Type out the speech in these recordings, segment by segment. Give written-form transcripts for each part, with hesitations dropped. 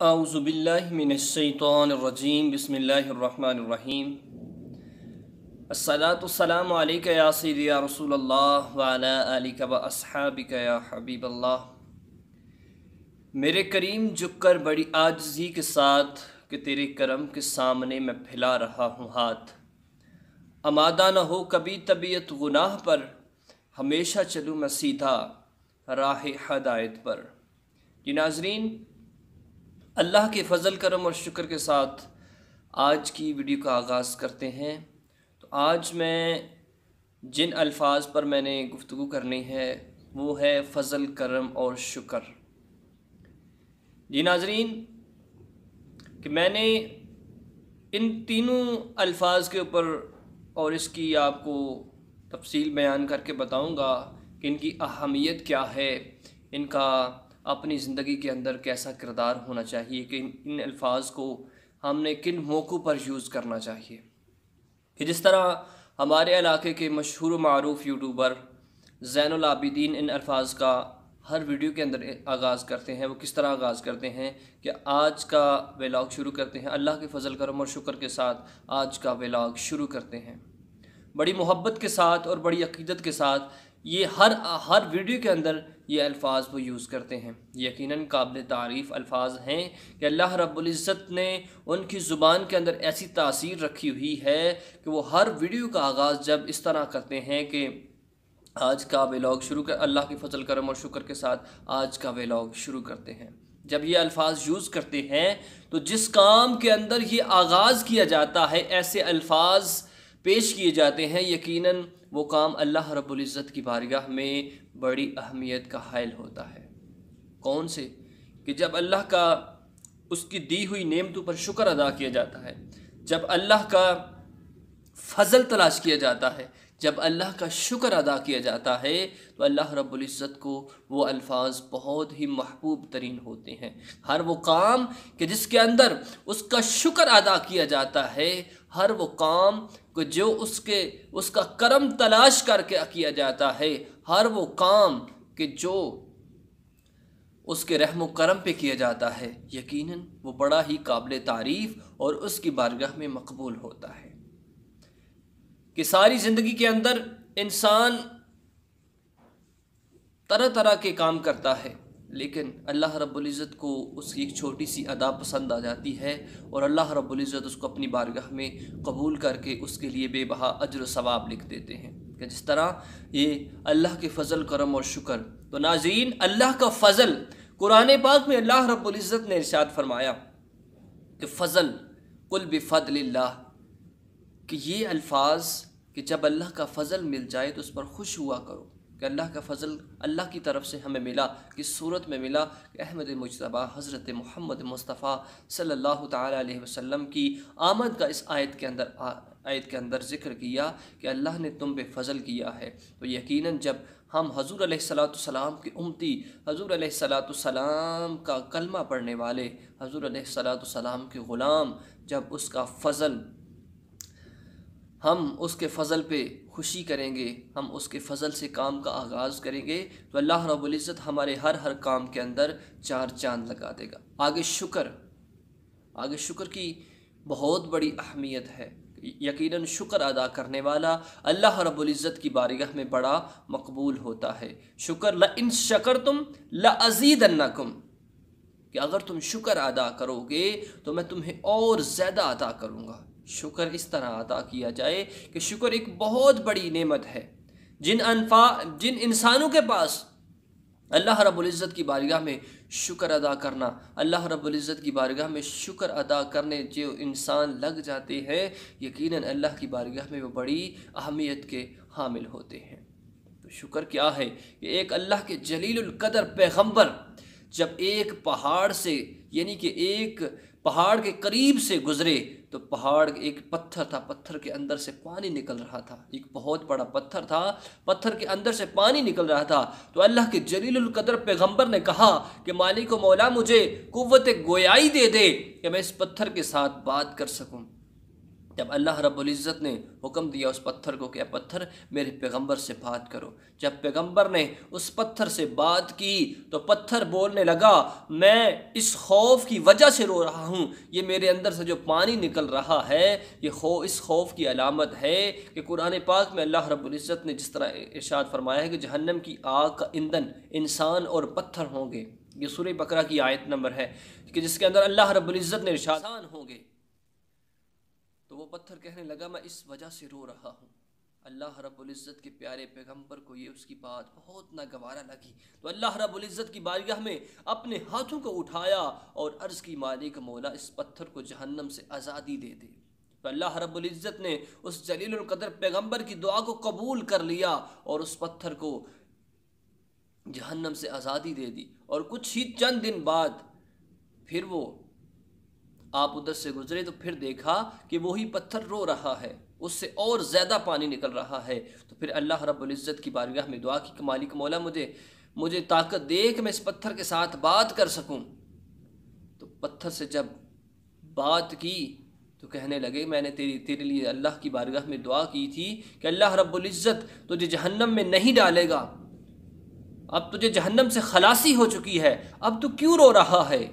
اعوذ باللہ من الشیطان الرجیم بسم اللہ الرحمن الرحیم الصلاۃ والسلام علیک یا سیدی یا رسول اللہ وعلی آلک و اصحابک یا حبیب اللہ۔ میرے کریم جھک کر بڑی عاجزی کے ساتھ کہ تیرے کرم کے سامنے میں پھیلا رہا ہوں ہاتھ، آمادہ نہ ہو کبھی طبیعت گناہ پر، ہمیشہ چلوں میں سیدھا راہ ہدایت پر۔ یہ ناظرین، اللہ کے فضل کرم اور شکر کے ساتھ آج کی ویڈیو کا آغاز کرتے ہیں۔ تو آج میں جن الفاظ پر میں نے گفتگو کرنی ہے وہ ہے فضل، کرم اور شکر۔ جی ناظرین، کہ میں نے ان تینوں الفاظ کے اوپر اور اس کی آپ کو تفصیل بیان کر کے بتاؤں گا کہ ان کی اہمیت کیا ہے، ان کا اپنی زندگی کے اندر کیسا کردار ہونا چاہیے، کہ ان الفاظ کو ہم نے کن موقعوں پر یوز کرنا چاہیے۔ کہ جس طرح ہمارے علاقے کے مشہور و معروف یوٹیوبر زین العابدین ان الفاظ کا ہر ویڈیو کے اندر آغاز کرتے ہیں، وہ کس طرح آغاز کرتے ہیں کہ آج کا ولاگ شروع کرتے ہیں، اللہ کے فضل کرم اور شکر کے ساتھ آج کا ولاگ شروع کرتے ہیں، بڑی محبت کے ساتھ اور بڑی عقیدت کے ساتھ۔ یہ ہر ویڈیو کے اندر یہ الفاظ وہ یوز کرتے ہیں۔ یقیناً قابل تعریف الفاظ ہیں کہ اللہ رب العزت نے ان کی زبان کے اندر ایسی تاثیر رکھی ہوئی ہے کہ وہ ہر ویڈیو کا آغاز جب اس طرح کرتے ہیں کہ آج کا ولاگ شروع کر، اللہ کے فضل کرم اور شکر کے ساتھ آج کا ولاگ شروع کرتے ہیں۔ جب یہ الفاظ یوز کرتے ہیں تو جس کام کے اندر یہ آغاز کیا جاتا ہے، ایسے الفاظ پیش کیے جاتے ہیں، یقیناً وہ کام اللہ رب العزت کی بارگاہ میں بڑی اہمیت کا حائل ہوتا ہے۔ کون سے؟ کہ جب اللہ کا اس کی دی ہوئی نعمتوں پر شکر ادا کیا جاتا ہے، جب اللہ کا فضل تلاش کیا جاتا ہے، جب اللہ کا شکر ادا کیا جاتا ہے، تو اللہ رب العزت کو وہ الفاظ بہت ہی محبوب ترین ہوتے ہیں۔ ہر وہ کام کہ جس کے اندر اس کا شکر ادا کیا جاتا ہے، ہر وہ کام کہ جو اس کا کرم تلاش کر کے کیا جاتا ہے، ہر وہ کام کہ جو اس کے رحم و کرم پہ کیا جاتا ہے، یقیناً وہ بڑا ہی قابل تعریف اور اس کی بارگاہ میں مقبول ہوتا ہے۔ کہ ساری زندگی کے اندر انسان طرح طرح کے کام کرتا ہے، لیکن اللہ رب العزت کو اس کی ایک چھوٹی سی ادا پسند آ جاتی ہے، اور اللہ رب العزت اس کو اپنی بارگاہ میں قبول کر کے اس کے لیے بے بہا اجر و ثواب لکھ دیتے ہیں۔ کہ جس طرح یہ اللہ کے فضل، کرم اور شکر۔ تو ناظرین، اللہ کا فضل، قرآن پاک میں اللہ رب العزت نے ارشاد فرمایا کہ فضل، قل بفضل اللہ، کہ یہ الفاظ کہ جب اللہ کا فضل مل جائے تو اس پر خوش ہوا کرو، کہ اللہ کا فضل اللہ کی طرف سے ہمیں ملا، کس صورت میں ملا؟ کہ احمد مجتبیٰ حضرت محمد مصطفیٰ صلی اللہ تعالیٰ علیہ وسلم کی آمد کا اس آیت کے اندر ذکر کیا کہ اللہ نے تم پہ فضل کیا ہے۔ تو یقیناً جب ہم حضور علیہ الصلاۃ والسلام کی امتی، حضور علیہ الصلاۃ والسلام کا کلمہ پڑھنے والے، حضور علیہ الصلاۃ والسلام کے غلام، جب اس کا فضل، ہم اس کے فضل پہ خوشی کریں گے، ہم اس کے فضل سے کام کا آغاز کریں گے، تو اللہ رب العزت ہمارے ہر کام کے اندر چار چاند لگا دے گا۔ آگے شکر کی بہت بڑی اہمیت ہے۔ یقیناً شکر ادا کرنے والا اللہ رب العزت کی بارگاہ میں بڑا مقبول ہوتا ہے۔ شکر، لئن شکرتم لازیدنکم، کہ اگر تم شکر ادا کرو گے تو میں تمہیں اور زیادہ عطا کروں گا۔ شکر اس طرح عطا کیا جائے کہ شکر ایک بہت بڑی نعمت ہے۔ جن انسانوں کے پاس اللہ رب العزت کی بارگاہ میں شکر ادا کرنا، اللہ رب العزت کی بارگاہ میں شکر ادا کرنے جو انسان لگ جاتے ہیں، یقیناً اللہ کی بارگاہ میں وہ بڑی اہمیت کے حامل ہوتے ہیں۔ تو شکر کیا ہے؟ کہ ایک اللہ کے جلیل القدر پیغمبر جب ایک پہاڑ سے، یعنی کہ ایک پہاڑ کے قریب سے گزرے، تو پہاڑ ایک پتھر تھا، پتھر کے اندر سے پانی نکل رہا تھا، ایک بہت بڑا پتھر تھا، پتھر کے اندر سے پانی نکل رہا تھا۔ تو اللہ کے جلیل القدر پیغمبر نے کہا کہ مالک و مولا، مجھے قوت گویائی دے دے کہ میں اس پتھر کے ساتھ بات کر سکوں۔ جب اللہ رب العزت نے حکم دیا اس پتھر کو کہ اے پتھر میرے پیغمبر سے بات کرو، جب پیغمبر نے اس پتھر سے بات کی تو پتھر بولنے لگا میں اس خوف کی وجہ سے رو رہا ہوں، یہ میرے اندر سے جو پانی نکل رہا ہے یہ اس خوف کی علامت ہے کہ قرآن پاک میں اللہ رب العزت نے جس طرح ارشاد فرمایا ہے کہ جہنم کی آگ کا ایندھن انسان اور پتھر ہوں گے، یہ سورہ بقرہ کی آیت نمبر ہے کہ جس کے اندر اللہ رب العزت نے ارشاد ہوں گے۔ تو وہ پتھر کہنے لگا میں اس وجہ سے رو رہا ہوں۔ اللہ رب العزت کے پیارے پیغمبر کو یہ اس کی بات بہت ناگوارا لگی، تو اللہ رب العزت کی بارگاہ میں اپنے ہاتھوں کو اٹھایا اور عرض کی مالک مولا اس پتھر کو جہنم سے آزادی دے دے۔ تو اللہ رب العزت نے اس جلیل القدر پیغمبر کی دعا کو قبول کر لیا اور اس پتھر کو جہنم سے آزادی دے دی، اور کچھ ہی چند دن بعد پھر وہ آپ ادھر سے گزرے تو پھر دیکھا کہ وہی پتھر رو رہا ہے، اس سے اور زیادہ پانی نکل رہا ہے۔ تو پھر اللہ رب العزت کی بارگاہ میں دعا کی کہ مالک مولا مجھے طاقت دے کہ میں اس پتھر کے ساتھ بات کر سکوں۔ تو پتھر سے جب بات کی تو کہنے لگے میں نے تیرے لیے اللہ کی بارگاہ میں دعا کی تھی کہ اللہ رب العزت تجھے جہنم میں نہیں ڈالے گا، اب تجھے جہنم سے خلاصی ہو چکی ہے، اب تو کیوں رو رہا ہے؟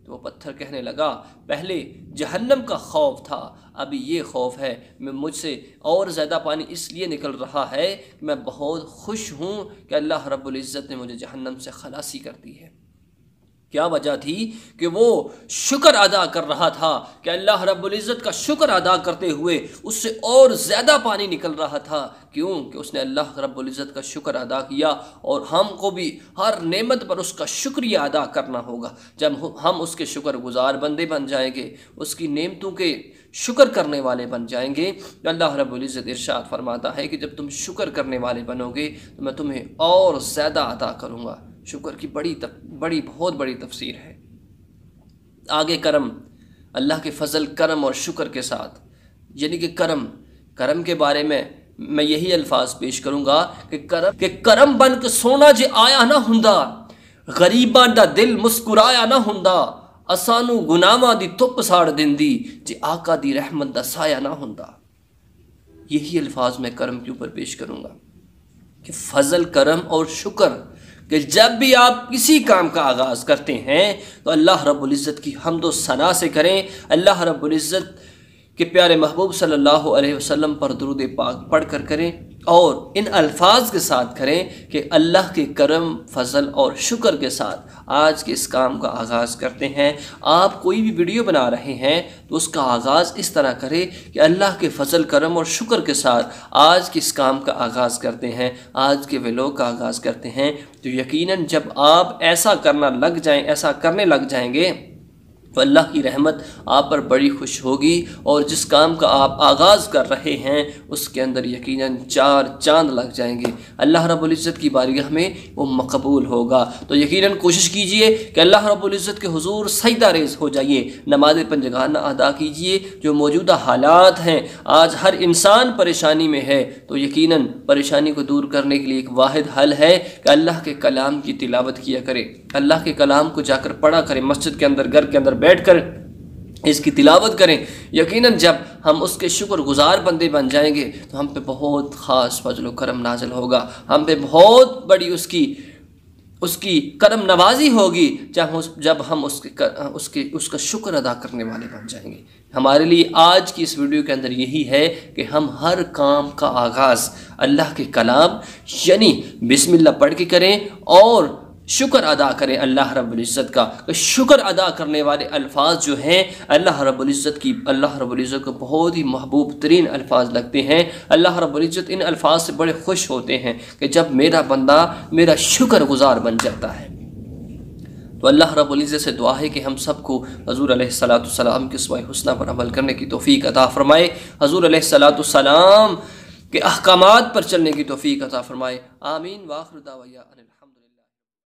تو وہ پتھر کہنے لگا پہلے جہنم کا خوف تھا، ابھی یہ خوف ہے، مجھ سے اور زیادہ پانی اس لیے نکل رہا ہے کہ میں بہت خوش ہوں کہ اللہ رب العزت نے مجھے جہنم سے خلاصی کر دی ہے۔ کیا وجہ تھی کہ وہ شکر ادا کر رہا تھا کہ اللہ رب العزت کا شکر ادا کرتے ہوئے اس سے اور زیادہ پانی نکل رہا تھا، کیوں کہ اس نے اللہ رب العزت کا شکر ادا کیا، اور ہم کو بھی ہر نعمت پر اس کا شکریہ ادا کرنا ہوگا۔ جب ہم اس کے شکر گزار بندے بن جائیں گے، اس کی نعمتوں کے شکر کرنے والے بن جائیں گے، تو اللہ رب العزت ارشاد فرماتا ہے کہ جب تم شکر کرنے والے بنو گے تو میں تمہیں اور زیادہ عطا کروں گا۔ شکر کی بہت بڑی تفسیر ہے۔ آگے کرم، اللہ کے فضل کرم اور شکر کے ساتھ، یعنی کہ کرم کے بارے میں یہی الفاظ پیش کروں گا کہ کرم بن کے سونا جے آیا نہ ہوندا، غریباں دا دل مسکرایا نہ ہوندا، اسانو گناہاں دی تپ ساڑ دیندی جے آقا دی رحمت دا سایہ نہ ہوندا۔ یہی الفاظ میں کرم کے اوپر پیش کروں گا کہ فضل، کرم اور شکر، کہ جب بھی آپ کسی کام کا آغاز کرتے ہیں تو اللہ رب العزت کی حمد و ثنا سے کریں، اللہ رب العزت کے پیارے محبوب صلی اللہ علیہ وسلم پر درود پاک پڑھ کر کریں، اور ان الفاظ کے ساتھ کریں کہ اللہ کے کرم، فضل اور شکر کے ساتھ آج کے اس کام کا آغاز کرتے ہیں۔ آپ کوئی بھی ویڈیو بنا رہے ہیں تو اس کا آغاز اس طرح کرے کہ اللہ کے فضل، کرم اور شکر کے ساتھ آج کے اس کام کا آغاز کرتے ہیں، آج کے ویلوگ کا آغاز کرتے ہیں، تو یقیناً جب آپ ایسا کرنے لگ جائیں گے تو اللہ کی رحمت آپ پر بڑی خوش ہوگی، اور جس کام کا آپ آغاز کر رہے ہیں اس کے اندر یقیناً 4 چاند لگ جائیں گے، اللہ رب العزت کی بارگاہ میں وہ مقبول ہوگا۔ تو یقیناً کوشش کیجئے کہ اللہ رب العزت کے حضور سجدہ ریز ہو جائیے، نماز پنجگانہ ادا کیجئے۔ جو موجودہ حالات ہیں، آج ہر انسان پریشانی میں ہے، تو یقیناً پریشانی کو دور کرنے کے لیے ایک واحد حل ہے کہ اللہ کے کلام کی تلاوت کیا کرے، اللہ کے کلام کو جا کر پڑھا کرے، مسجد کے اندر، گھر کے اندر بیٹھ کر اس کی تلاوت کریں۔ یقیناً جب ہم اس کے شکر گزار بندے بن جائیں گے تو ہم پہ بہت خاص فضل و کرم نازل ہوگا، ہم پہ بہت بڑی اس کی کرم نوازی ہوگی جب ہم اس کا شکر ادا کرنے والے بن جائیں گے۔ ہمارے لیے آج کی اس ویڈیو کے اندر یہی ہے کہ ہم ہر کام کا آغاز اللہ کے کلام یعنی بسم اللہ پڑھ کے کریں، اور شکر ادا کریں اللہ رب العزت کا۔ شکر ادا کرنے والے الفاظ جو ہیں اللہ رب العزت کو بہت ہی محبوب ترین الفاظ لگتے ہیں۔ اللہ رب العزت ان الفاظ سے بڑے خوش ہوتے ہیں کہ جب میرا بندہ میرا شکر گزار بن جاتا ہے۔ تو اللہ رب العزت سے دعا ہے کہ ہم سب کو حضور علیہ السلام کے اسماء الحسنی پر عمل کرنے کی توفیق عطا فرمائے، حضور علیہ السلام کے احکامات پر چلنے کی توفیق عطا فرمائے، آمین۔ وآخر دعوانا